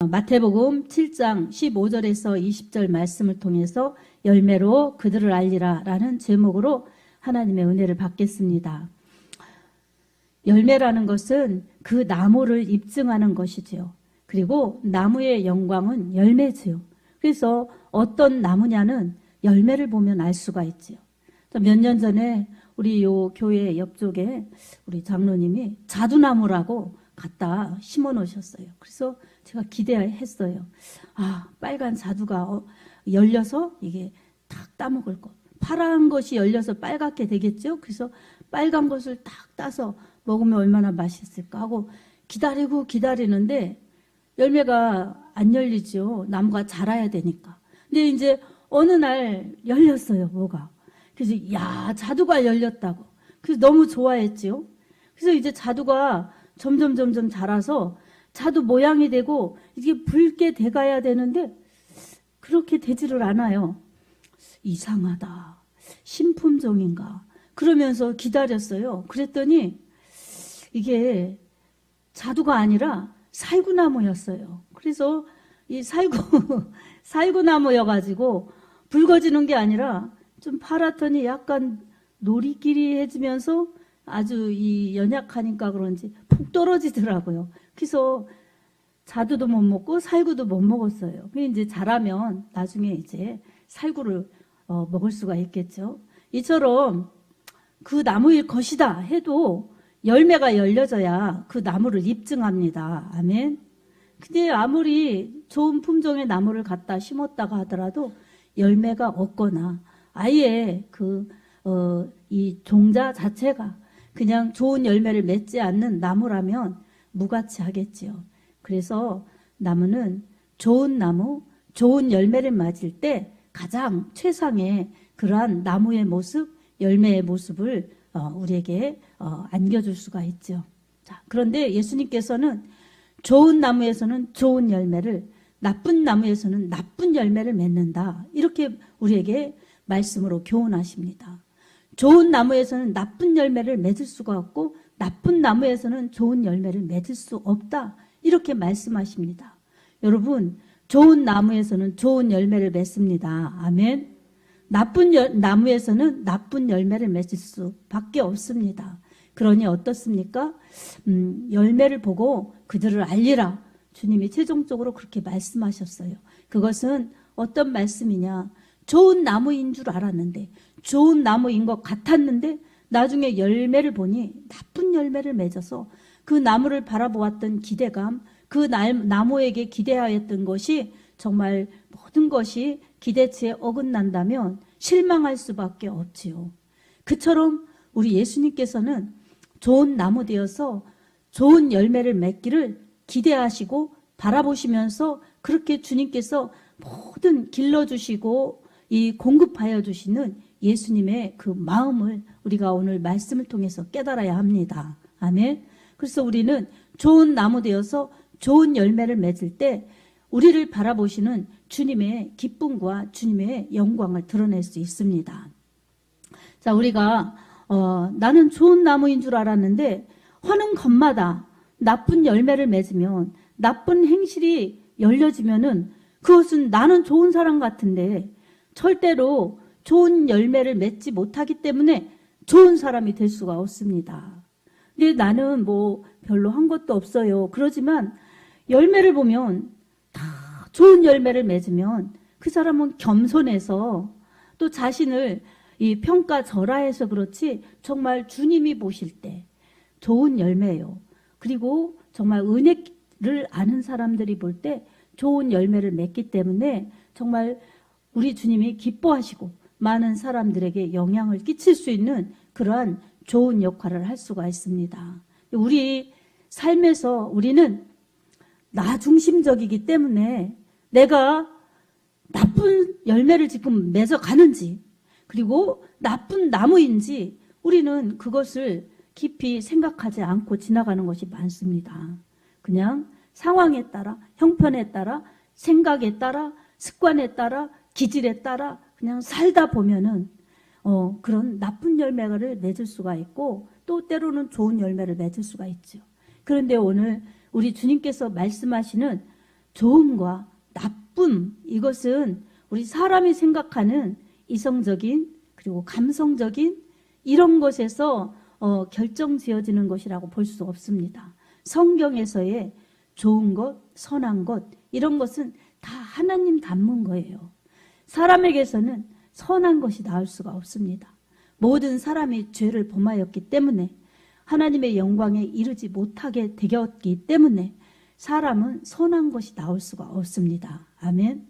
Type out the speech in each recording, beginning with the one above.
마태복음 7장 15절에서 20절 말씀을 통해서 열매로 그들을 알리라 라는 제목으로 하나님의 은혜를 받겠습니다. 열매라는 것은 그 나무를 입증하는 것이지요. 그리고 나무의 영광은 열매지요. 그래서 어떤 나무냐는 열매를 보면 알 수가 있지요. 몇 년 전에 우리 요 교회 옆쪽에 우리 장로님이 자두나무라고 갖다 심어 놓으셨어요. 그래서 제가 기대했어요. 빨간 자두가 열려서 이게 탁 따먹을 것. 파란 것이 열려서 빨갛게 되겠죠. 그래서 빨간 것을 탁 따서 먹으면 얼마나 맛있을까 하고 기다리는데 열매가 안 열리죠. 나무가 자라야 되니까. 근데 이제 어느 날 열렸어요. 뭐가. 그래서 자두가 열렸다고. 그래서 너무 좋아했지요. 그래서 이제 자두가 점점 자라서 자두 모양이 되고 이게 붉게 돼가야 되는데 그렇게 되지를 않아요. 이상하다. 신품종인가. 그러면서 기다렸어요. 그랬더니 이게 자두가 아니라 살구나무였어요. 그래서 이 살구나무여가지고 붉어지는 게 아니라 좀 파랗더니 약간 노리끼리해지면서 아주 이 연약하니까 그런지 푹 떨어지더라고요. 그래서 자두도 못 먹고 살구도 못 먹었어요. 이제 자라면 나중에 이제 살구를 먹을 수가 있겠죠. 이처럼 그 나무일 것이다 해도 열매가 열려져야 그 나무를 입증합니다. 아멘. 근데 아무리 좋은 품종의 나무를 갖다 심었다고 하더라도 열매가 없거나 아예 이 종자 자체가 그냥 좋은 열매를 맺지 않는 나무라면 무가치 하겠지요. 그래서 나무는 좋은 나무, 좋은 열매를 맞을 때 가장 최상의 그러한 나무의 모습, 열매의 모습을 우리에게 안겨줄 수가 있죠. 자, 그런데 예수님께서는 좋은 나무에서는 좋은 열매를, 나쁜 나무에서는 나쁜 열매를 맺는다. 이렇게 우리에게 말씀으로 교훈하십니다. 좋은 나무에서는 나쁜 열매를 맺을 수가 없고 나쁜 나무에서는 좋은 열매를 맺을 수 없다. 이렇게 말씀하십니다. 여러분, 좋은 나무에서는 좋은 열매를 맺습니다. 아멘. 나쁜 나무에서는 나쁜 열매를 맺을 수밖에 없습니다. 그러니 어떻습니까? 열매를 보고 그들을 알리라. 주님이 최종적으로 그렇게 말씀하셨어요. 그것은 어떤 말씀이냐? 좋은 나무인 줄 알았는데, 좋은 나무인 것 같았는데 나중에 열매를 보니 나쁜 열매를 맺어서 그 나무를 바라보았던 기대감, 그 나무에게 기대하였던 것이 정말 모든 것이 기대치에 어긋난다면 실망할 수밖에 없지요. 그처럼 우리 예수님께서는 좋은 나무 되어서 좋은 열매를 맺기를 기대하시고 바라보시면서 그렇게 주님께서 모든 길러주시고 이 공급하여 주시는 예수님의 그 마음을 우리가 오늘 말씀을 통해서 깨달아야 합니다. 아멘. 그래서 우리는 좋은 나무 되어서 좋은 열매를 맺을 때 우리를 바라보시는 주님의 기쁨과 주님의 영광을 드러낼 수 있습니다. 자, 우리가 나는 좋은 나무인 줄 알았는데 하는 것마다 나쁜 열매를 맺으면, 나쁜 행실이 열려지면은 그것은 나는 좋은 사람 같은데 절대로 좋은 열매를 맺지 못하기 때문에 좋은 사람이 될 수가 없습니다. 근데 나는 뭐 별로 한 것도 없어요. 그러지만 열매를 보면 다 좋은 열매를 맺으면 그 사람은 겸손해서 또 자신을 이 평가절하해서 그렇지 정말 주님이 보실 때 좋은 열매예요. 그리고 정말 은혜를 아는 사람들이 볼 때 좋은 열매를 맺기 때문에 정말 우리 주님이 기뻐하시고 많은 사람들에게 영향을 끼칠 수 있는 그러한 좋은 역할을 할 수가 있습니다. 우리 삶에서 우리는 나 중심적이기 때문에 내가 나쁜 열매를 지금 맺어가는지 그리고 나쁜 나무인지 우리는 그것을 깊이 생각하지 않고 지나가는 것이 많습니다. 그냥 상황에 따라, 형편에 따라, 생각에 따라, 습관에 따라, 기질에 따라 그냥 살다 보면은 그런 나쁜 열매를 맺을 수가 있고 또 때로는 좋은 열매를 맺을 수가 있죠. 그런데 오늘 우리 주님께서 말씀하시는 좋음과 나쁨, 이것은 우리 사람이 생각하는 이성적인 그리고 감성적인 이런 것에서 결정지어지는 것이라고 볼 수 없습니다. 성경에서의 좋은 것, 선한 것, 이런 것은 다 하나님 닮은 거예요. 사람에게서는 선한 것이 나올 수가 없습니다. 모든 사람이 죄를 범하였기 때문에 하나님의 영광에 이르지 못하게 되었기 때문에 사람은 선한 것이 나올 수가 없습니다. 아멘.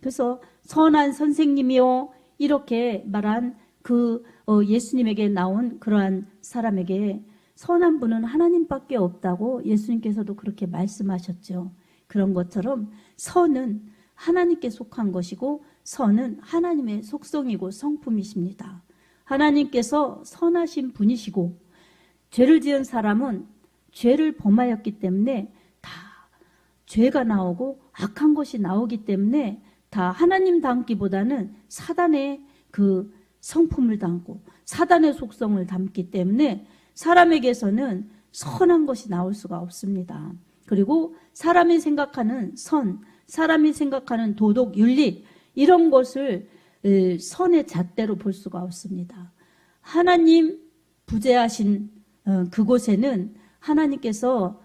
그래서 선한 선생님이요 이렇게 말한 그 예수님에게 나온 그러한 사람에게 선한 분은 하나님밖에 없다고 예수님께서도 그렇게 말씀하셨죠. 그런 것처럼 선은 하나님께 속한 것이고 선은 하나님의 속성이고 성품이십니다. 하나님께서 선하신 분이시고 죄를 지은 사람은 죄를 범하였기 때문에 다 죄가 나오고 악한 것이 나오기 때문에 다 하나님 닮기보다는 사단의 그 성품을 담고 사단의 속성을 담기 때문에 사람에게서는 선한 것이 나올 수가 없습니다. 그리고 사람이 생각하는 선, 사람이 생각하는 도덕, 윤리 이런 것을 선의 잣대로 볼 수가 없습니다. 하나님 부재하신 그곳에는 하나님께서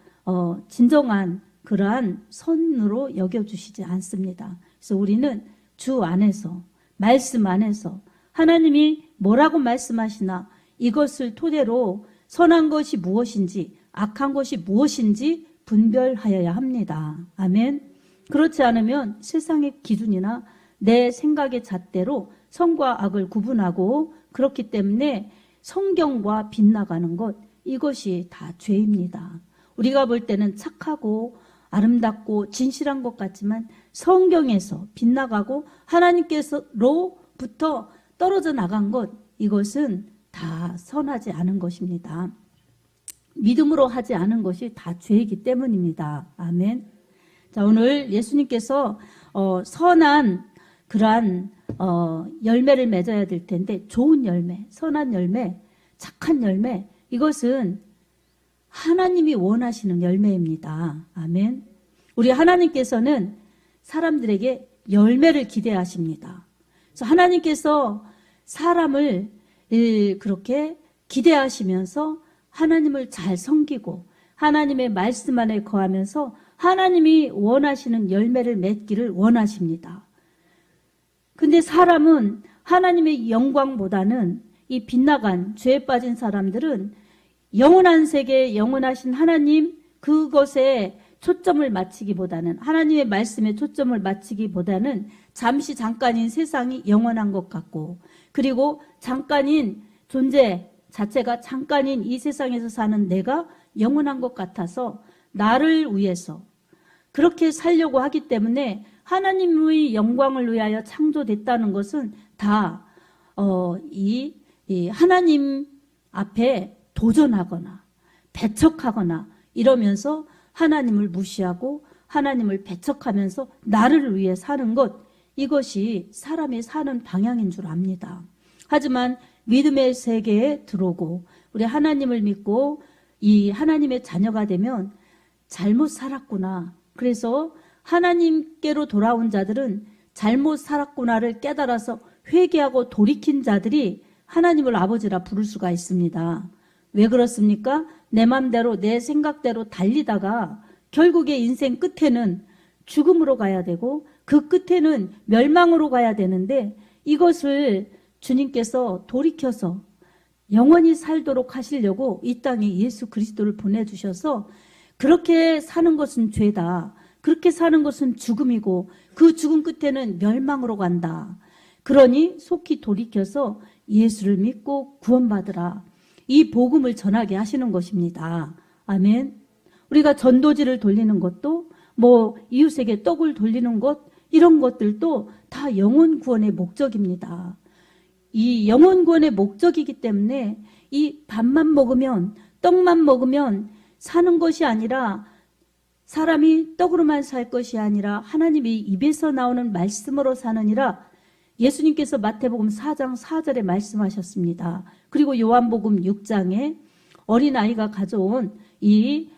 진정한 그러한 선으로 여겨주시지 않습니다. 그래서 우리는 주 안에서 말씀 안에서 하나님이 뭐라고 말씀하시나 이것을 토대로 선한 것이 무엇인지 악한 것이 무엇인지 분별하여야 합니다. 아멘. 그렇지 않으면 세상의 기준이나 내 생각의 잣대로 선과 악을 구분하고 그렇기 때문에 성경과 빗나가는 것 이것이 다 죄입니다. 우리가 볼 때는 착하고 아름답고 진실한 것 같지만 성경에서 빗나가고 하나님께서로부터 떨어져 나간 것 이것은 다 선하지 않은 것입니다. 믿음으로 하지 않은 것이 다 죄이기 때문입니다. 아멘. 자, 오늘 예수님께서 선한 그러한 열매를 맺어야 될 텐데 좋은 열매, 선한 열매, 착한 열매 이것은 하나님이 원하시는 열매입니다. 아멘. 우리 하나님께서는 사람들에게 열매를 기대하십니다. 그래서 하나님께서 사람을 그렇게 기대하시면서 하나님을 잘 섬기고 하나님의 말씀 안에 거하면서 하나님이 원하시는 열매를 맺기를 원하십니다. 근데 사람은 하나님의 영광보다는 이 빗나간 죄에 빠진 사람들은 영원한 세계 영원하신 하나님 그것에 초점을 맞추기보다는 하나님의 말씀에 초점을 맞추기보다는 잠깐인 세상이 영원한 것 같고 그리고 잠깐인 존재 자체가 잠깐인 이 세상에서 사는 내가 영원한 것 같아서 나를 위해서 그렇게 살려고 하기 때문에 하나님의 영광을 위하여 창조됐다는 것은 다 이 하나님 앞에 도전하거나 배척하거나 이러면서 하나님을 무시하고 하나님을 배척하면서 나를 위해 사는 것 이것이 사람이 사는 방향인 줄 압니다. 하지만 믿음의 세계에 들어오고 우리 하나님을 믿고 이 하나님의 자녀가 되면 잘못 살았구나. 그래서 하나님께로 돌아온 자들은 잘못 살았구나를 깨달아서 회개하고 돌이킨 자들이 하나님을 아버지라 부를 수가 있습니다. 왜 그렇습니까? 내 맘대로 내 생각대로 달리다가 결국에 인생 끝에는 죽음으로 가야 되고 그 끝에는 멸망으로 가야 되는데 이것을 주님께서 돌이켜서 영원히 살도록 하시려고 이 땅에 예수 그리스도를 보내주셔서 그렇게 사는 것은 죄다. 그렇게 사는 것은 죽음이고 그 죽음 끝에는 멸망으로 간다. 그러니 속히 돌이켜서 예수를 믿고 구원받으라. 이 복음을 전하게 하시는 것입니다. 아멘. 우리가 전도지를 돌리는 것도 이웃에게 떡을 돌리는 것 이런 것들도 다 영혼 구원의 목적입니다. 이 영혼 구원의 목적이기 때문에 이 밥만 먹으면 떡만 먹으면 사는 것이 아니라 사람이 떡으로만 살 것이 아니라 하나님이 입에서 나오는 말씀으로 사느니라 예수님께서 마태복음 4장 4절에 말씀하셨습니다. 그리고 요한복음 6장에 어린아이가 가져온 이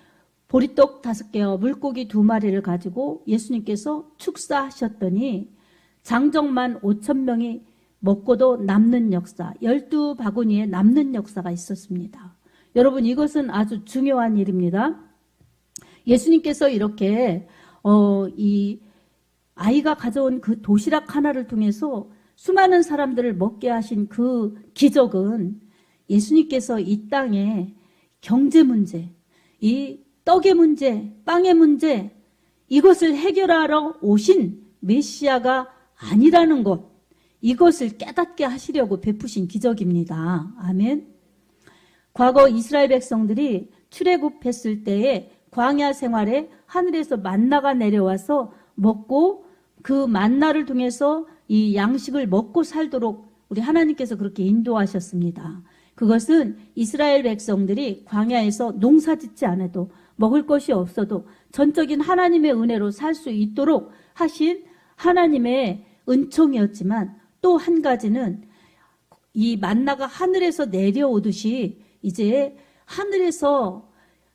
보리떡 5개와 물고기 2마리를 가지고 예수님께서 축사하셨더니 장정만 5,000명이 먹고도 남는 역사, 12바구니에 남는 역사가 있었습니다. 여러분, 이것은 아주 중요한 일입니다. 예수님께서 이렇게 이 아이가 가져온 그 도시락 하나를 통해서 수많은 사람들을 먹게 하신 그 기적은 예수님께서 이 땅에 경제 문제, 이 떡의 문제, 빵의 문제, 이것을 해결하러 오신 메시아가 아니라는 것, 이것을 깨닫게 하시려고 베푸신 기적입니다. 아멘. 과거 이스라엘 백성들이 출애굽했을 때에 광야 생활에 하늘에서 만나가 내려와서 먹고 그 만나를 통해서 이 양식을 먹고 살도록 우리 하나님께서 그렇게 인도하셨습니다. 그것은 이스라엘 백성들이 광야에서 농사 짓지 않아도 먹을 것이 없어도 전적인 하나님의 은혜로 살 수 있도록 하신 하나님의 은총이었지만, 또 한 가지는 이 만나가 하늘에서 내려오듯이 이제 하늘에서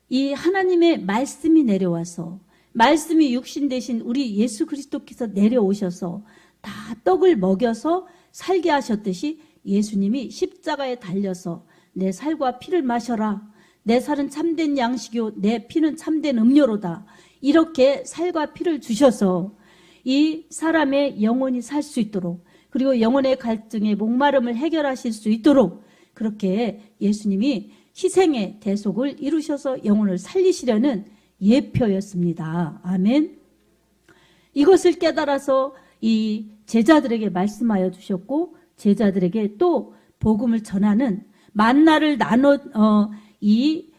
이 하나님의 말씀이 내려와서, 말씀이 육신 되신 우리 예수 그리스도께서 내려오셔서 다 떡을 먹여서 살게 하셨듯이 예수님이 십자가에 달려서 내 살과 피를 마셔라, 내 살은 참된 양식이요 내 피는 참된 음료로다, 이렇게 살과 피를 주셔서 이 사람의 영혼이 살 수 있도록, 그리고 영혼의 갈증의 목마름을 해결하실 수 있도록 그렇게 예수님이 희생의 대속을 이루셔서 영혼을 살리시려는 예표였습니다. 아멘. 이것을 깨달아서 이 제자들에게 말씀하여 주셨고, 제자들에게 또 복음을 전하는, 만나를 나눠 이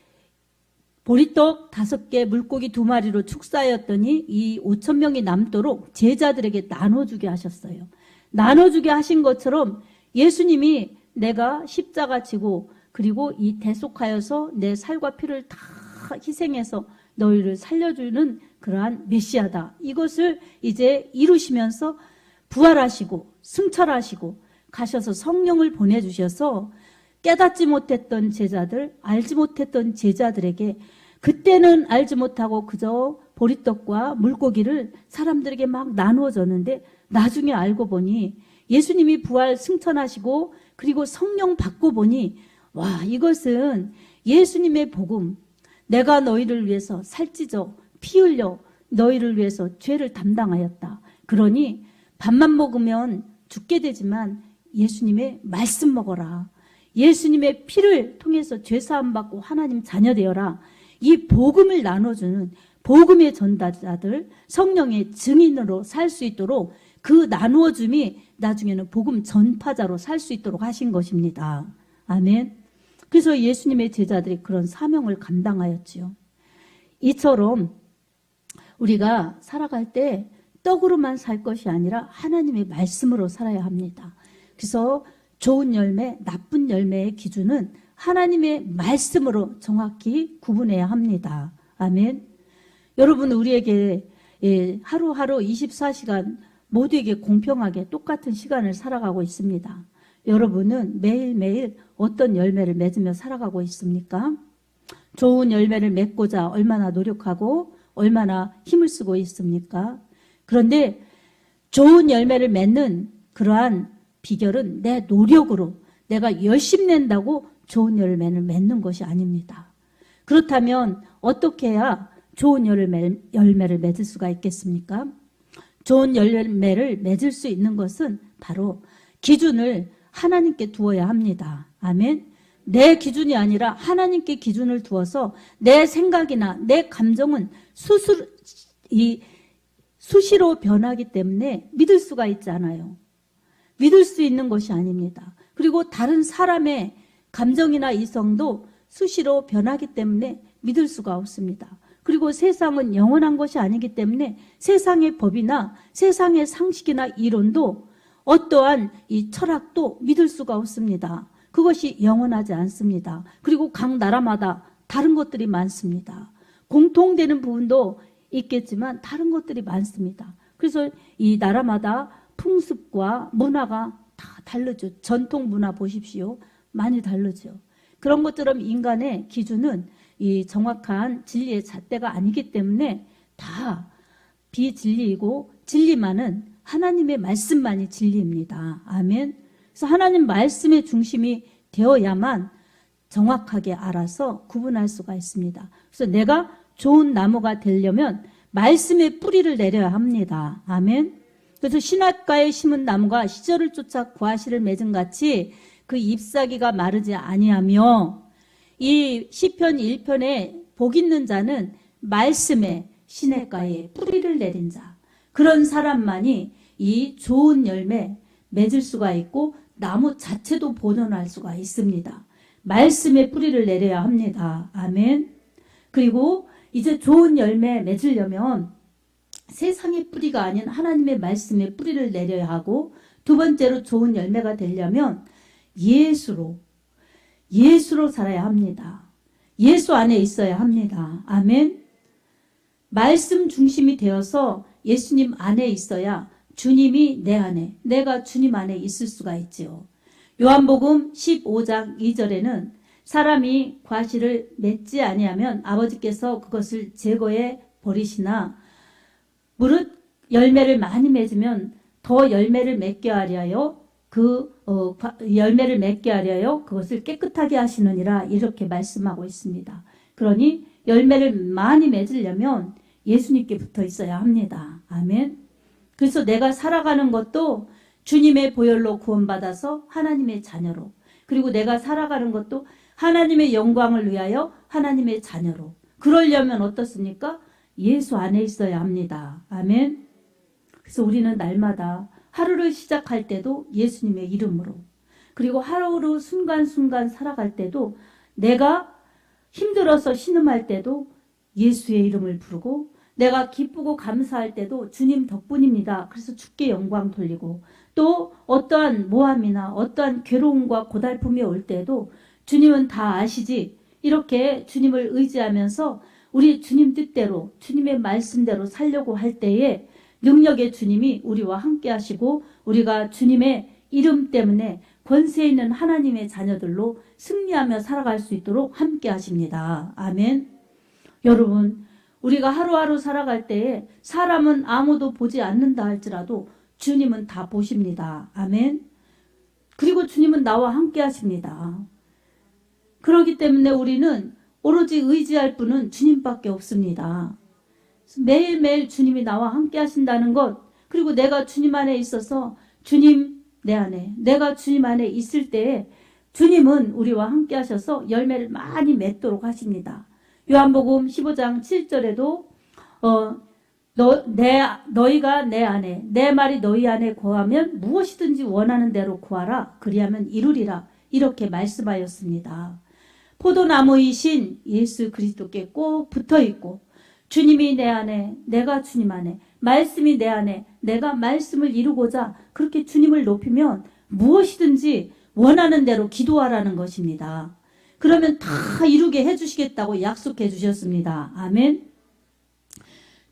보리떡 5개, 물고기 2마리로 축사하였더니 이 5,000명이 남도록 제자들에게 나눠주게 하셨어요. 나눠주게 하신 것처럼 예수님이 내가 십자가 지고 그리고 이 대속하여서 내 살과 피를 다 희생해서 너희를 살려주는 그러한 메시아다, 이것을 이제 이루시면서 부활하시고 승천하시고 가셔서 성령을 보내주셔서 깨닫지 못했던 제자들, 알지 못했던 제자들에게, 그때는 알지 못하고 그저 보리떡과 물고기를 사람들에게 막 나누어 줬는데 나중에 알고 보니 예수님이 부활 승천하시고 그리고 성령 받고 보니, 와, 이것은 예수님의 복음, 내가 너희를 위해서 살찌져 피 흘려 너희를 위해서 죄를 담당하였다. 그러니 밥만 먹으면 죽게 되지만 예수님의 말씀 먹어라, 예수님의 피를 통해서 죄사함 받고 하나님 자녀 되어라, 이 복음을 나눠주는 복음의 전달자들, 성령의 증인으로 살 수 있도록 그 나누어줌이 나중에는 복음 전파자로 살 수 있도록 하신 것입니다. 아멘. 그래서 예수님의 제자들이 그런 사명을 감당하였지요. 이처럼 우리가 살아갈 때 떡으로만 살 것이 아니라 하나님의 말씀으로 살아야 합니다. 그래서 좋은 열매, 나쁜 열매의 기준은 하나님의 말씀으로 정확히 구분해야 합니다. 아멘. 여러분, 우리에게 하루하루 24시간 모두에게 공평하게 똑같은 시간을 살아가고 있습니다. 여러분은 매일매일 어떤 열매를 맺으며 살아가고 있습니까? 좋은 열매를 맺고자 얼마나 노력하고 얼마나 힘을 쓰고 있습니까? 그런데 좋은 열매를 맺는 그러한 비결은 내 노력으로 내가 열심히 낸다고 좋은 열매를 맺는 것이 아닙니다. 그렇다면 어떻게 해야 좋은 열매를 맺을 수가 있겠습니까? 좋은 열매를 맺을 수 있는 것은 바로 기준을 하나님께 두어야 합니다. 아멘. 내 기준이 아니라 하나님께 기준을 두어서 내 생각이나 내 감정은 수시로 변하기 때문에 믿을 수가 있잖아요. 믿을 수 있는 것이 아닙니다. 그리고 다른 사람의 감정이나 이성도 수시로 변하기 때문에 믿을 수가 없습니다. 그리고 세상은 영원한 것이 아니기 때문에 세상의 법이나 세상의 상식이나 이론도 어떠한 이 철학도 믿을 수가 없습니다. 그것이 영원하지 않습니다. 그리고 각 나라마다 다른 것들이 많습니다. 공통되는 부분도 있겠지만 다른 것들이 많습니다. 그래서 이 나라마다 풍습과 문화가 다 다르죠. 전통 문화 보십시오. 많이 다르죠. 그런 것처럼 인간의 기준은 이 정확한 진리의 잣대가 아니기 때문에 다 비진리이고 진리만은 하나님의 말씀만이 진리입니다. 아멘. 그래서 하나님 말씀의 중심이 되어야만 정확하게 알아서 구분할 수가 있습니다. 그래서 내가 좋은 나무가 되려면 말씀의 뿌리를 내려야 합니다. 아멘. 그래서 신앗가에 심은 나무가 시절을 쫓아 과실을 맺은 같이 그 잎사귀가 마르지 아니하며, 이 시편 1편에 복 있는 자는 말씀에 시냇가에 뿌리를 내린 자, 그런 사람만이 이 좋은 열매 맺을 수가 있고 나무 자체도 보존할 수가 있습니다. 말씀에 뿌리를 내려야 합니다. 아멘. 그리고 이제 좋은 열매 맺으려면 세상의 뿌리가 아닌 하나님의 말씀에 뿌리를 내려야 하고, 두 번째로 좋은 열매가 되려면 예수로 살아야 합니다. 예수 안에 있어야 합니다. 아멘. 말씀 중심이 되어서 예수님 안에 있어야 주님이 내 안에, 내가 주님 안에 있을 수가 있지요. 요한복음 15장 2절에는 사람이 과실을 맺지 아니하면 아버지께서 그것을 제거해 버리시나 무릇 열매를 많이 맺으면 더 열매를 맺게 하려여 열매를 맺게 하려여 그것을 깨끗하게 하시느니라, 이렇게 말씀하고 있습니다. 그러니 열매를 많이 맺으려면 예수님께 붙어 있어야 합니다. 아멘. 그래서 내가 살아가는 것도 주님의 보혈로 구원받아서 하나님의 자녀로, 그리고 내가 살아가는 것도 하나님의 영광을 위하여 하나님의 자녀로, 그러려면 어떻습니까? 예수 안에 있어야 합니다. 아멘. 그래서 우리는 날마다 하루를 시작할 때도 예수님의 이름으로, 그리고 하루 순간순간 살아갈 때도, 내가 힘들어서 신음할 때도 예수의 이름을 부르고, 내가 기쁘고 감사할 때도 주님 덕분입니다. 그래서 주께 영광 돌리고, 또 어떠한 모함이나 어떠한 괴로움과 고달픔이 올 때도 주님은 다 아시지, 이렇게 주님을 의지하면서 우리 주님 뜻대로, 주님의 말씀대로 살려고 할 때에 능력의 주님이 우리와 함께 하시고, 우리가 주님의 이름 때문에 권세 있는 하나님의 자녀들로 승리하며 살아갈 수 있도록 함께 하십니다. 아멘. 여러분, 우리가 하루하루 살아갈 때에 사람은 아무도 보지 않는다 할지라도 주님은 다 보십니다. 아멘. 그리고 주님은 나와 함께 하십니다. 그렇기 때문에 우리는 오로지 의지할 분은 주님밖에 없습니다. 매일매일 주님이 나와 함께 하신다는 것, 그리고 내가 주님 안에 있어서 주님 내 안에, 내가 주님 안에 있을 때에 주님은 우리와 함께 하셔서 열매를 많이 맺도록 하십니다. 요한복음 15장 7절에도 너희가 내 안에, 내 말이 너희 안에 거하면 무엇이든지 원하는 대로 구하라, 그리하면 이루리라, 이렇게 말씀하였습니다. 포도나무이신 예수 그리스도께 꼭 붙어있고, 주님이 내 안에, 내가 주님 안에, 말씀이 내 안에, 내가 말씀을 이루고자 그렇게 주님을 높이면 무엇이든지 원하는 대로 기도하라는 것입니다. 그러면 다 이루게 해주시겠다고 약속해 주셨습니다. 아멘.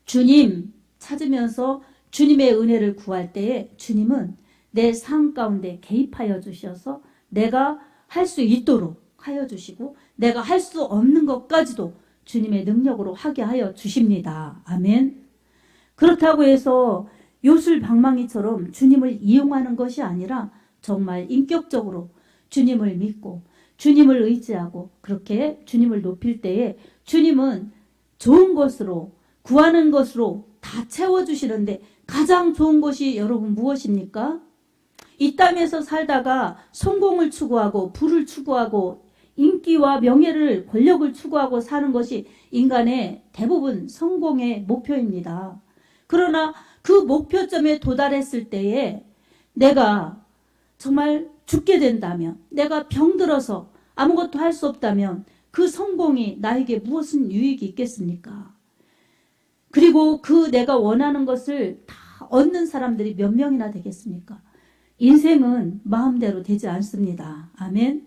주님 찾으면서 주님의 은혜를 구할 때에 주님은 내 삶 가운데 개입하여 주셔서 내가 할 수 있도록 하여 주시고, 내가 할 수 없는 것까지도 주님의 능력으로 하게 하여 주십니다. 아멘. 그렇다고 해서 요술방망이처럼 주님을 이용하는 것이 아니라 정말 인격적으로 주님을 믿고 주님을 의지하고 그렇게 주님을 높일 때에 주님은 좋은 것으로, 구하는 것으로 다 채워주시는데, 가장 좋은 것이 여러분 무엇입니까? 이 땅에서 살다가 성공을 추구하고 부를 추구하고 인기와 명예를, 권력을 추구하고 사는 것이 인간의 대부분 성공의 목표입니다. 그러나 그 목표점에 도달했을 때에 내가 정말 죽게 된다면, 내가 병들어서 아무것도 할 수 없다면 그 성공이 나에게 무슨 유익이 있겠습니까? 그리고 그 내가 원하는 것을 다 얻는 사람들이 몇 명이나 되겠습니까? 인생은 마음대로 되지 않습니다. 아멘.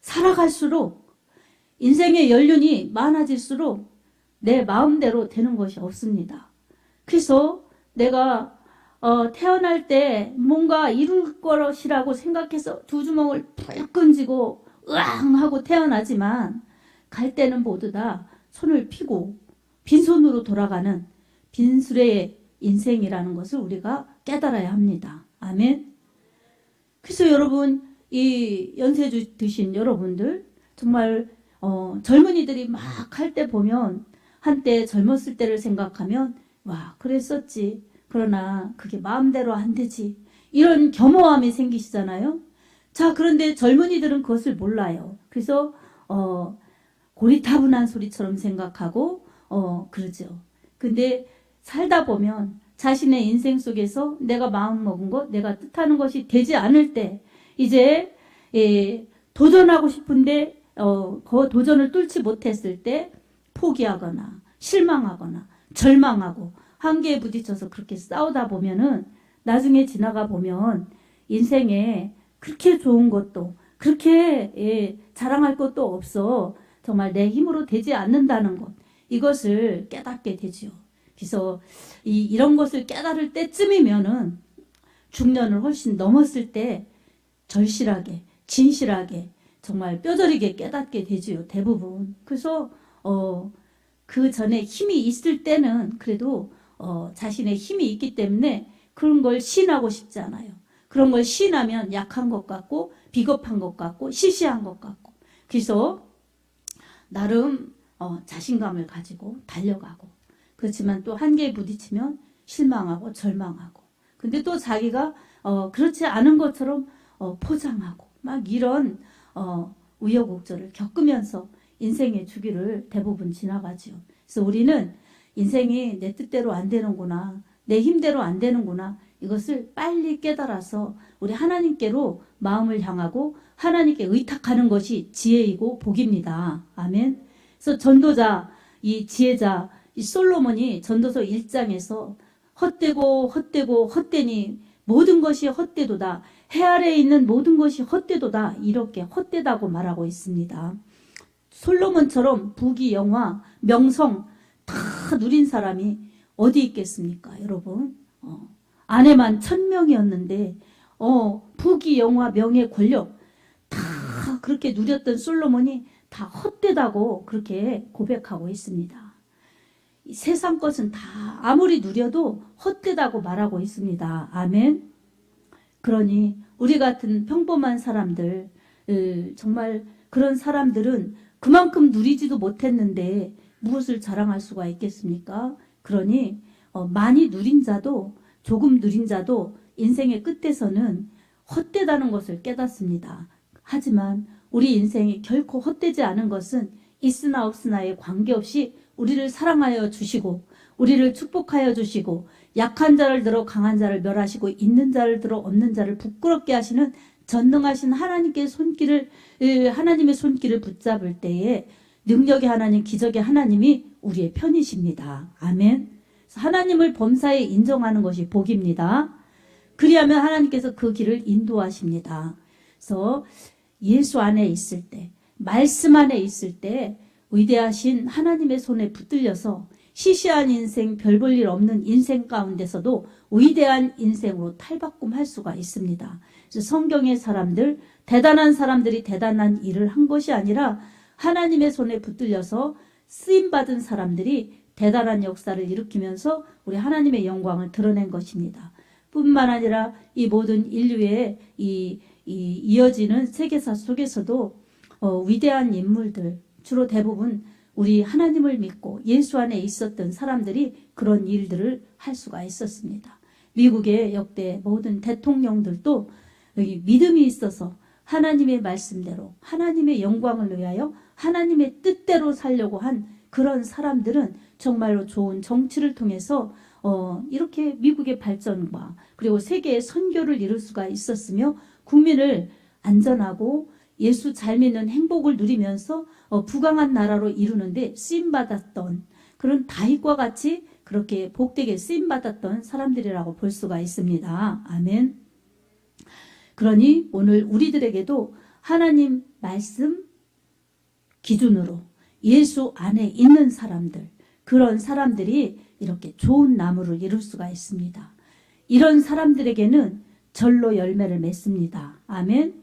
살아갈수록, 인생의 연륜이 많아질수록 내 마음대로 되는 것이 없습니다. 그래서 내가 태어날 때 뭔가 이룰 것이라고 생각해서 두 주먹을 푹 끈지고 으앙 하고 태어나지만, 갈 때는 모두 다 손을 피고 빈손으로 돌아가는 빈수레의 인생이라는 것을 우리가 깨달아야 합니다. 아멘. 그래서 여러분, 이 연세 드신 여러분들 정말 젊은이들이 막 할 때 보면 한때 젊었을 때를 생각하면 와, 그랬었지. 그러나 그게 마음대로 안 되지. 이런 겸허함이 생기시잖아요. 자, 그런데 젊은이들은 그것을 몰라요. 그래서 고리타분한 소리처럼 생각하고 그러죠. 근데 살다 보면 자신의 인생 속에서 내가 마음먹은 것, 내가 뜻하는 것이 되지 않을 때 이제 도전하고 싶은데 그 도전을 뚫지 못했을 때 포기하거나 실망하거나 절망하고 한계에 부딪혀서 그렇게 싸우다 보면은 나중에 지나가 보면 인생에 그렇게 좋은 것도 그렇게 자랑할 것도 없어. 정말 내 힘으로 되지 않는다는 것, 이것을 깨닫게 되지요. 그래서 이런 것을 깨달을 때쯤이면은 중년을 훨씬 넘었을 때 절실하게 진실하게 정말 뼈저리게 깨닫게 되지요. 대부분. 그래서 그 전에 힘이 있을 때는 그래도 자신의 힘이 있기 때문에 그런 걸 시인하고 싶지 않아요. 그런 걸 시인하면 약한 것 같고 비겁한 것 같고 시시한 것 같고, 그래서 나름 자신감을 가지고 달려가고, 그렇지만 또 한계에 부딪히면 실망하고 절망하고, 근데 또 자기가 그렇지 않은 것처럼 포장하고 막 이런 우여곡절을 겪으면서 인생의 주기를 대부분 지나가지요. 그래서 우리는 인생이 내 뜻대로 안 되는구나, 내 힘대로 안 되는구나, 이것을 빨리 깨달아서 우리 하나님께로 마음을 향하고 하나님께 의탁하는 것이 지혜이고 복입니다. 아멘. 그래서 전도자, 이 지혜자, 이 솔로몬이 전도서 1장에서 헛되니 모든 것이 헛되도다. 해 아래에 있는 모든 것이 헛되도다. 이렇게 헛되다고 말하고 있습니다. 솔로몬처럼 부귀 영화 명성 다 누린 사람이 어디 있겠습니까, 여러분? 아내만 1000명이었는데 부귀 영화 명예 권력 다 그렇게 누렸던 솔로몬이 다 헛되다고 그렇게 고백하고 있습니다. 세상 것은 다 아무리 누려도 헛되다고 말하고 있습니다. 아멘. 그러니 우리 같은 평범한 사람들, 정말 그런 사람들은 그만큼 누리지도 못했는데 무엇을 자랑할 수가 있겠습니까? 그러니 많이 누린 자도 조금 누린 자도 인생의 끝에서는 헛되다는 것을 깨닫습니다. 하지만 우리 인생이 결코 헛되지 않은 것은 있으나 없으나에 관계없이 우리를 사랑하여 주시고 우리를 축복하여 주시고 약한 자를 들어 강한 자를 멸하시고 있는 자를 들어 없는 자를 부끄럽게 하시는 전능하신 하나님의 손길을 붙잡을 때에 능력의 하나님, 기적의 하나님이 우리의 편이십니다. 아멘. 하나님을 범사에 인정하는 것이 복입니다. 그리하면 하나님께서 그 길을 인도하십니다. 그래서 예수 안에 있을 때, 말씀 안에 있을 때 위대하신 하나님의 손에 붙들려서 시시한 인생, 별 볼 일 없는 인생 가운데서도 위대한 인생으로 탈바꿈할 수가 있습니다. 그래서 성경의 사람들, 대단한 사람들이 대단한 일을 한 것이 아니라 하나님의 손에 붙들려서 쓰임받은 사람들이 대단한 역사를 일으키면서 우리 하나님의 영광을 드러낸 것입니다. 뿐만 아니라 이 모든 인류의 이어지는 세계사 속에서도 위대한 인물들, 주로 대부분 우리 하나님을 믿고 예수 안에 있었던 사람들이 그런 일들을 할 수가 있었습니다. 미국의 역대 모든 대통령들도 믿음이 있어서 하나님의 말씀대로 하나님의 영광을 위하여 하나님의 뜻대로 살려고 한 그런 사람들은 정말로 좋은 정치를 통해서 이렇게 미국의 발전과 그리고 세계의 선교를 이룰 수가 있었으며 국민을 안전하고 예수 잘 믿는 행복을 누리면서 부강한 나라로 이루는데 쓰임받았던 그런 다윗과 같이 그렇게 복되게 쓰임받았던 사람들이라고 볼 수가 있습니다. 아멘. 그러니 오늘 우리들에게도 하나님 말씀 기준으로 예수 안에 있는 사람들, 그런 사람들이 이렇게 좋은 나무를 이룰 수가 있습니다. 이런 사람들에게는 절로 열매를 맺습니다. 아멘.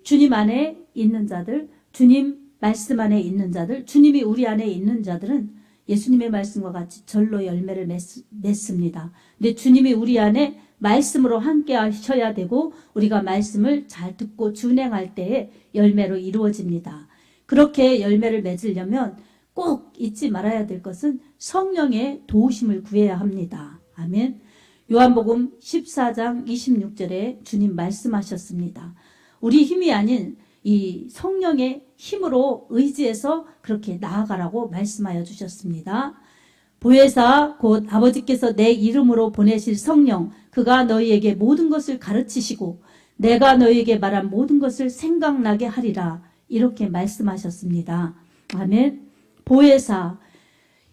주님 안에 있는 자들, 주님 말씀 안에 있는 자들, 주님이 우리 안에 있는 자들은 예수님의 말씀과 같이 절로 열매를 맺습니다. 근데 주님이 우리 안에 말씀으로 함께 하셔야 되고 우리가 말씀을 잘 듣고 준행할 때에 열매로 이루어집니다. 그렇게 열매를 맺으려면 꼭 잊지 말아야 될 것은 성령의 도우심을 구해야 합니다. 아멘. 요한복음 14장 26절에 주님 말씀하셨습니다. 우리 힘이 아닌 이 성령의 힘으로 의지해서 그렇게 나아가라고 말씀하여 주셨습니다. 보혜사 곧 아버지께서 내 이름으로 보내실 성령, 그가 너희에게 모든 것을 가르치시고 내가 너희에게 말한 모든 것을 생각나게 하리라, 이렇게 말씀하셨습니다. 아멘. 보혜사,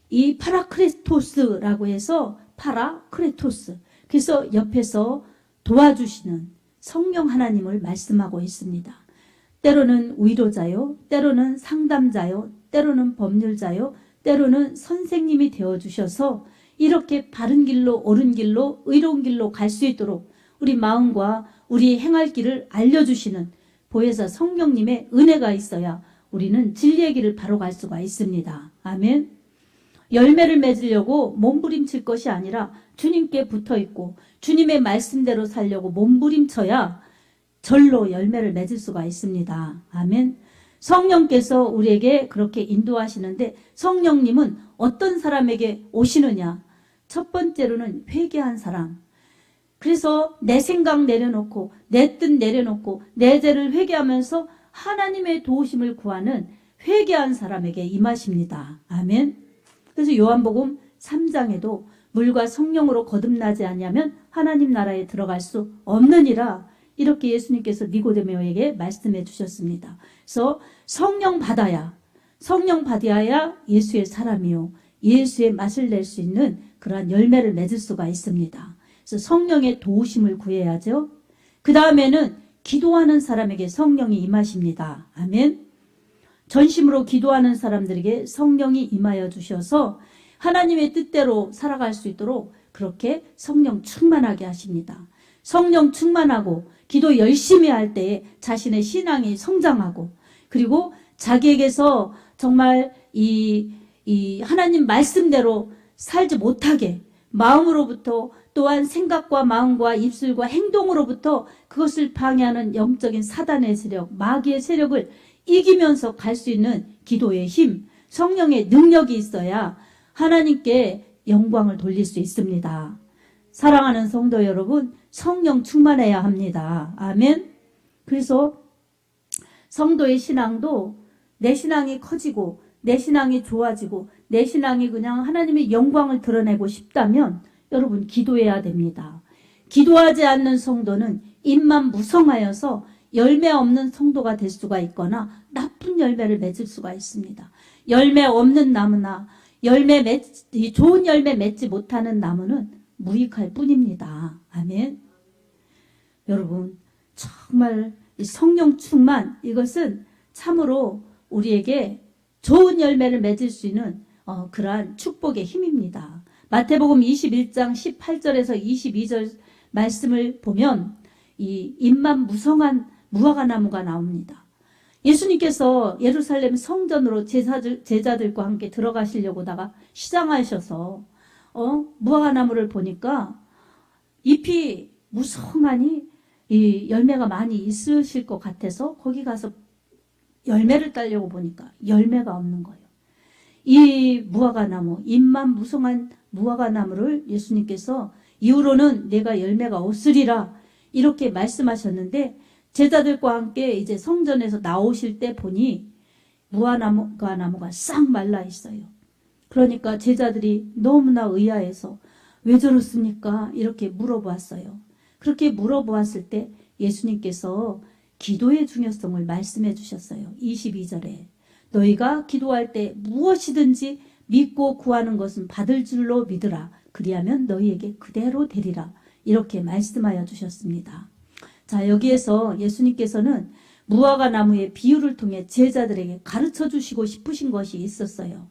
이 파라크레토스라고 해서 파라크레토스, 그래서 옆에서 도와주시는 성령 하나님을 말씀하고 있습니다. 때로는 위로자요, 때로는 상담자요, 때로는 법률자요, 때로는 선생님이 되어주셔서 이렇게 바른 길로, 옳은 길로, 의로운 길로 갈 수 있도록 우리 마음과 우리 행할 길을 알려주시는 보혜사 성령님의 은혜가 있어야 우리는 진리의 길을 바로 갈 수가 있습니다. 아멘. 열매를 맺으려고 몸부림칠 것이 아니라 주님께 붙어있고 주님의 말씀대로 살려고 몸부림쳐야 절로 열매를 맺을 수가 있습니다. 아멘. 성령께서 우리에게 그렇게 인도하시는데 성령님은 어떤 사람에게 오시느냐? 첫 번째로는 회개한 사람. 그래서 내 생각 내려놓고 내 뜻 내려놓고 내 죄를 회개하면서 하나님의 도우심을 구하는 회개한 사람에게 임하십니다. 아멘. 그래서 요한복음 3장에도 물과 성령으로 거듭나지 아니하면 하나님 나라에 들어갈 수 없느니라, 이렇게 예수님께서 니고데모에게 말씀해 주셨습니다. 그래서 성령 받아야 예수의 사람이요, 예수의 맛을 낼 수 있는 그러한 열매를 맺을 수가 있습니다. 그래서 성령의 도우심을 구해야죠. 그 다음에는 기도하는 사람에게 성령이 임하십니다. 아멘. 전심으로 기도하는 사람들에게 성령이 임하여 주셔서 하나님의 뜻대로 살아갈 수 있도록 그렇게 성령 충만하게 하십니다. 성령 충만하고 기도 열심히 할 때에 자신의 신앙이 성장하고, 그리고 자기에게서 정말 이 하나님 말씀대로 살지 못하게 마음으로부터, 또한 생각과 마음과 입술과 행동으로부터 그것을 방해하는 영적인 사단의 세력, 마귀의 세력을 이기면서 갈 수 있는 기도의 힘, 성령의 능력이 있어야 하나님께 영광을 돌릴 수 있습니다. 사랑하는 성도 여러분, 성령 충만해야 합니다. 아멘. 그래서 성도의 신앙도 내 신앙이 커지고 내 신앙이 좋아지고 내 신앙이 그냥 하나님의 영광을 드러내고 싶다면 여러분 기도해야 됩니다. 기도하지 않는 성도는 입만 무성하여서 열매 없는 성도가 될 수가 있거나 나쁜 열매를 맺을 수가 있습니다. 열매 없는 나무나 좋은 열매 맺지 못하는 나무는 무익할 뿐입니다. 아멘. 여러분, 정말 이 성령 충만, 이것은 참으로 우리에게 좋은 열매를 맺을 수 있는 그러한 축복의 힘입니다. 마태복음 21장 18절에서 22절 말씀을 보면 이 잎만 무성한 무화과 나무가 나옵니다. 예수님께서 예루살렘 성전으로 제자들과 함께 들어가시려고다가 시장하셔서 무화과 나무를 보니까 잎이 무성하니 이 열매가 많이 있으실 것 같아서 거기 가서 열매를 따려고 보니까 열매가 없는 거예요. 이 무화과 나무, 잎만 무성한 무화과 나무를 예수님께서 이후로는 내가 열매가 없으리라, 이렇게 말씀하셨는데 제자들과 함께 이제 성전에서 나오실 때 보니 무화과 나무가 싹 말라 있어요. 그러니까 제자들이 너무나 의아해서 왜 저렇습니까? 이렇게 물어보았어요. 그렇게 물어보았을 때 예수님께서 기도의 중요성을 말씀해 주셨어요. 22절에 너희가 기도할 때 무엇이든지 믿고 구하는 것은 받을 줄로 믿으라. 그리하면 너희에게 그대로 되리라. 이렇게 말씀하여 주셨습니다. 자, 여기에서 예수님께서는 무화과 나무의 비유를 통해 제자들에게 가르쳐 주시고 싶으신 것이 있었어요.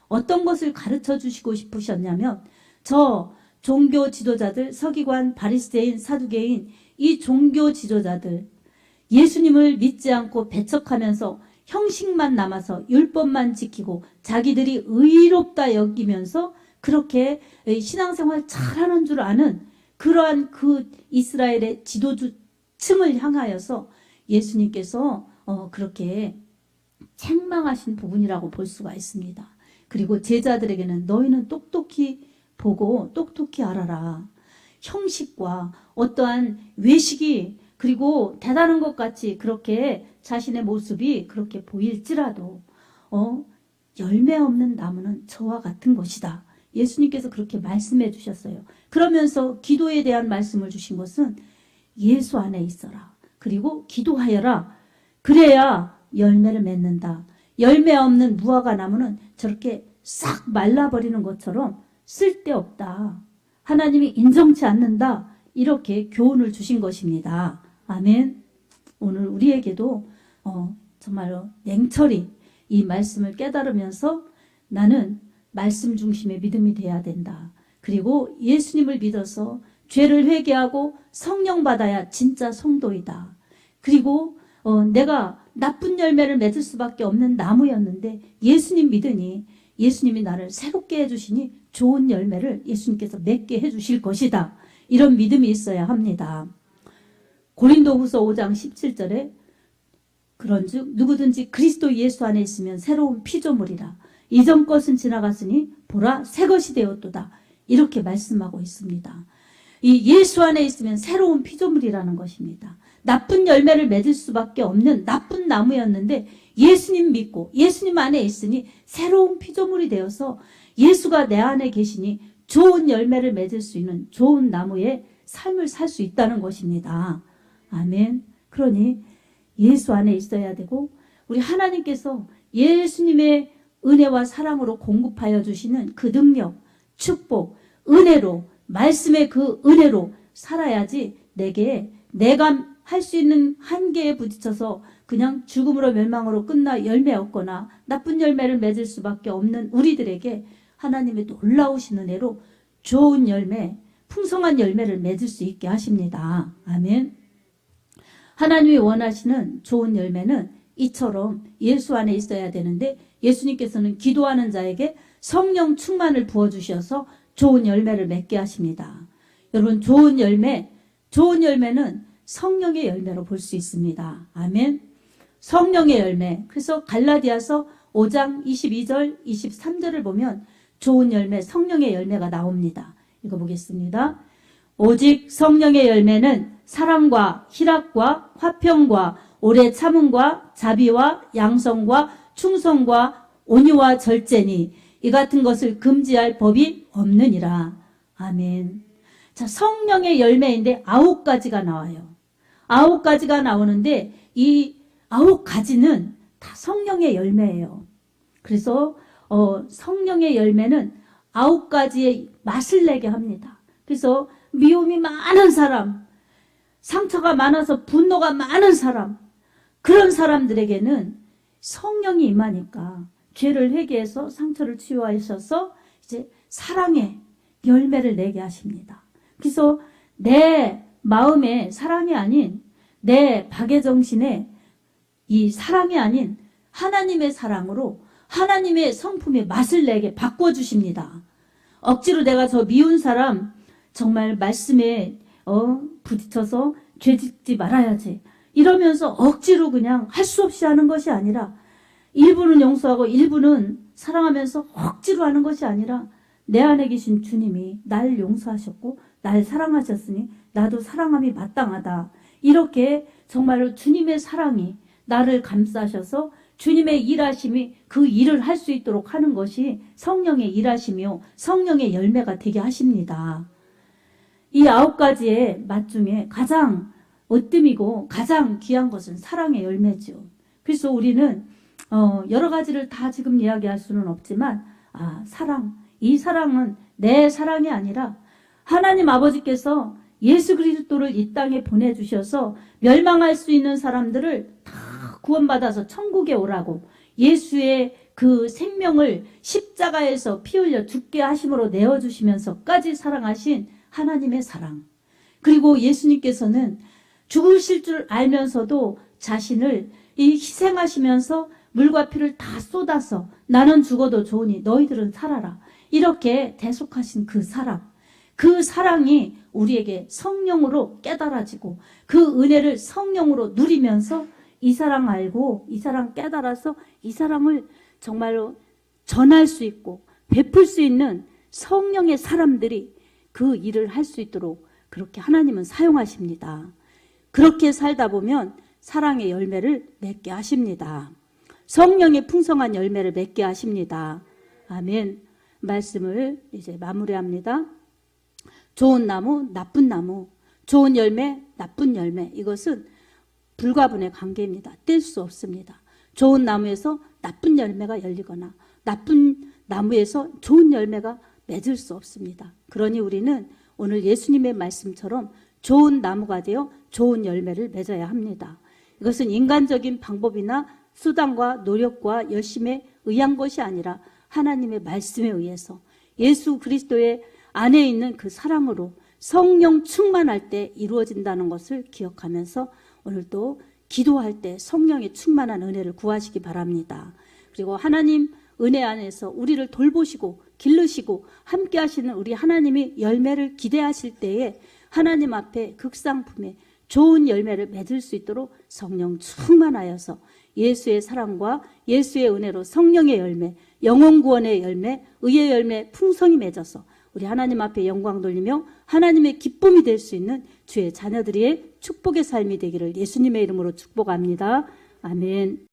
어떤 것을 가르쳐 주시고 싶으셨냐면 저 종교 지도자들, 서기관, 바리새인, 사두개인, 이 종교 지도자들 예수님을 믿지 않고 배척하면서 형식만 남아서 율법만 지키고 자기들이 의롭다 여기면서 그렇게 신앙생활 잘하는 줄 아는 그러한 그 이스라엘의 지도층을 향하여서 예수님께서 그렇게 책망하신 부분이라고 볼 수가 있습니다. 그리고 제자들에게는 너희는 똑똑히 보고 똑똑히 알아라. 형식과 어떠한 외식이 그리고 대단한 것 같이 그렇게 자신의 모습이 그렇게 보일지라도 열매 없는 나무는 저와 같은 것이다. 예수님께서 그렇게 말씀해 주셨어요. 그러면서 기도에 대한 말씀을 주신 것은 예수 안에 있어라. 그리고 기도하여라. 그래야 열매를 맺는다. 열매 없는 무화과 나무는 저렇게 싹 말라버리는 것처럼 쓸데없다. 하나님이 인정치 않는다. 이렇게 교훈을 주신 것입니다. 아멘. 오늘 우리에게도 정말로 냉철히 이 말씀을 깨달으면서 나는 말씀 중심의 믿음이 돼야 된다. 그리고 예수님을 믿어서 죄를 회개하고 성령 받아야 진짜 성도이다. 그리고 내가 나쁜 열매를 맺을 수밖에 없는 나무였는데 예수님 믿으니 예수님이 나를 새롭게 해주시니 좋은 열매를 예수님께서 맺게 해주실 것이다. 이런 믿음이 있어야 합니다. 고린도후서 5장 17절에 그런즉 누구든지 그리스도 예수 안에 있으면 새로운 피조물이라. 이전 것은 지나갔으니 보라 새 것이 되었도다. 이렇게 말씀하고 있습니다. 이 예수 안에 있으면 새로운 피조물이라는 것입니다. 나쁜 열매를 맺을 수밖에 없는 나쁜 나무였는데 예수님 믿고 예수님 안에 있으니 새로운 피조물이 되어서 예수가 내 안에 계시니 좋은 열매를 맺을 수 있는 좋은 나무의 삶을 살 수 있다는 것입니다. 아멘. 그러니 예수 안에 있어야 되고 우리 하나님께서 예수님의 은혜와 사랑으로 공급하여 주시는 그 능력, 축복, 은혜로 말씀의 그 은혜로 살아야지 내가 할 수 있는 한계에 부딪혀서 그냥 죽음으로 멸망으로 끝나 열매 없거나 나쁜 열매를 맺을 수밖에 없는 우리들에게 하나님의 놀라우신 은혜로 좋은 열매, 풍성한 열매를 맺을 수 있게 하십니다. 아멘. 하나님이 원하시는 좋은 열매는 이처럼 예수 안에 있어야 되는데 예수님께서는 기도하는 자에게 성령 충만을 부어주셔서 좋은 열매를 맺게 하십니다. 여러분 좋은 열매는 성령의 열매로 볼 수 있습니다. 아멘. 성령의 열매. 그래서 갈라디아서 5장 22절 23절을 보면 좋은 열매, 성령의 열매가 나옵니다. 읽어보겠습니다. 오직 성령의 열매는 사랑과 희락과 화평과 오래 참음과 자비와 양성과 충성과 온유와 절제니 이 같은 것을 금지할 법이 없느니라. 아멘. 자, 성령의 열매인데 9가지가 나와요. 9가지가 나오는데 이 9가지는 다 성령의 열매예요. 그래서 성령의 열매는 9가지의 맛을 내게 합니다. 그래서 미움이 많은 사람, 상처가 많아서 분노가 많은 사람, 그런 사람들에게는 성령이 임하니까 죄를 회개해서 상처를 치유하셔서 이제 사랑의 열매를 내게 하십니다. 그래서 내 마음에 사랑이 아닌 내 박애정신에 이 사랑이 아닌 하나님의 사랑으로 하나님의 성품의 맛을 내게 바꿔주십니다. 억지로 내가 저 미운 사람 정말 말씀에 부딪혀서 죄 짓지 말아야지 이러면서 억지로 그냥 할 수 없이 하는 것이 아니라 일부는 용서하고 일부는 사랑하면서 억지로 하는 것이 아니라 내 안에 계신 주님이 날 용서하셨고 날 사랑하셨으니 나도 사랑함이 마땅하다. 이렇게 정말로 주님의 사랑이 나를 감싸셔서 주님의 일하심이 그 일을 할 수 있도록 하는 것이 성령의 일하심이요 성령의 열매가 되게 하십니다. 이 9가지의 맛 중에 가장 으뜸이고 가장 귀한 것은 사랑의 열매죠. 그래서 우리는 여러 가지를 다 지금 이야기할 수는 없지만 이 사랑은 내 사랑이 아니라 하나님 아버지께서 예수 그리스도를 이 땅에 보내주셔서 멸망할 수 있는 사람들을 다 구원받아서 천국에 오라고 예수의 그 생명을 십자가에서 피 흘려 죽게 하심으로 내어주시면서까지 사랑하신 하나님의 사랑. 그리고 예수님께서는 죽으실 줄 알면서도 자신을 희생하시면서 물과 피를 다 쏟아서 나는 죽어도 좋으니 너희들은 살아라. 이렇게 대속하신 그 사랑. 그 사랑이 우리에게 성령으로 깨달아지고 그 은혜를 성령으로 누리면서 이 사랑 알고 이 사랑 깨달아서 이 사랑을 정말로 전할 수 있고 베풀 수 있는 성령의 사람들이 그 일을 할 수 있도록 그렇게 하나님은 사용하십니다. 그렇게 살다 보면 사랑의 열매를 맺게 하십니다. 성령의 풍성한 열매를 맺게 하십니다. 아멘. 말씀을 이제 마무리합니다. 좋은 나무, 나쁜 나무, 좋은 열매, 나쁜 열매. 이것은 불가분의 관계입니다. 뗄 수 없습니다. 좋은 나무에서 나쁜 열매가 열리거나 나쁜 나무에서 좋은 열매가 맺을 수 없습니다. 그러니 우리는 오늘 예수님의 말씀처럼 좋은 나무가 되어 좋은 열매를 맺어야 합니다. 이것은 인간적인 방법이나 수단과 노력과 열심에 의한 것이 아니라 하나님의 말씀에 의해서 예수 그리스도의 안에 있는 그 사랑으로 성령 충만할 때 이루어진다는 것을 기억하면서 오늘도 기도할 때 성령의 충만한 은혜를 구하시기 바랍니다. 그리고 하나님 은혜 안에서 우리를 돌보시고 기르시고 함께 하시는 우리 하나님이 열매를 기대하실 때에 하나님 앞에 극상품에 좋은 열매를 맺을 수 있도록 성령 충만하여서 예수의 사랑과 예수의 은혜로 성령의 열매, 영혼 구원의 열매, 의의 열매 풍성히 맺어서 우리 하나님 앞에 영광 돌리며 하나님의 기쁨이 될 수 있는 주의 자녀들의 축복의 삶이 되기를 예수님의 이름으로 축복합니다. 아멘.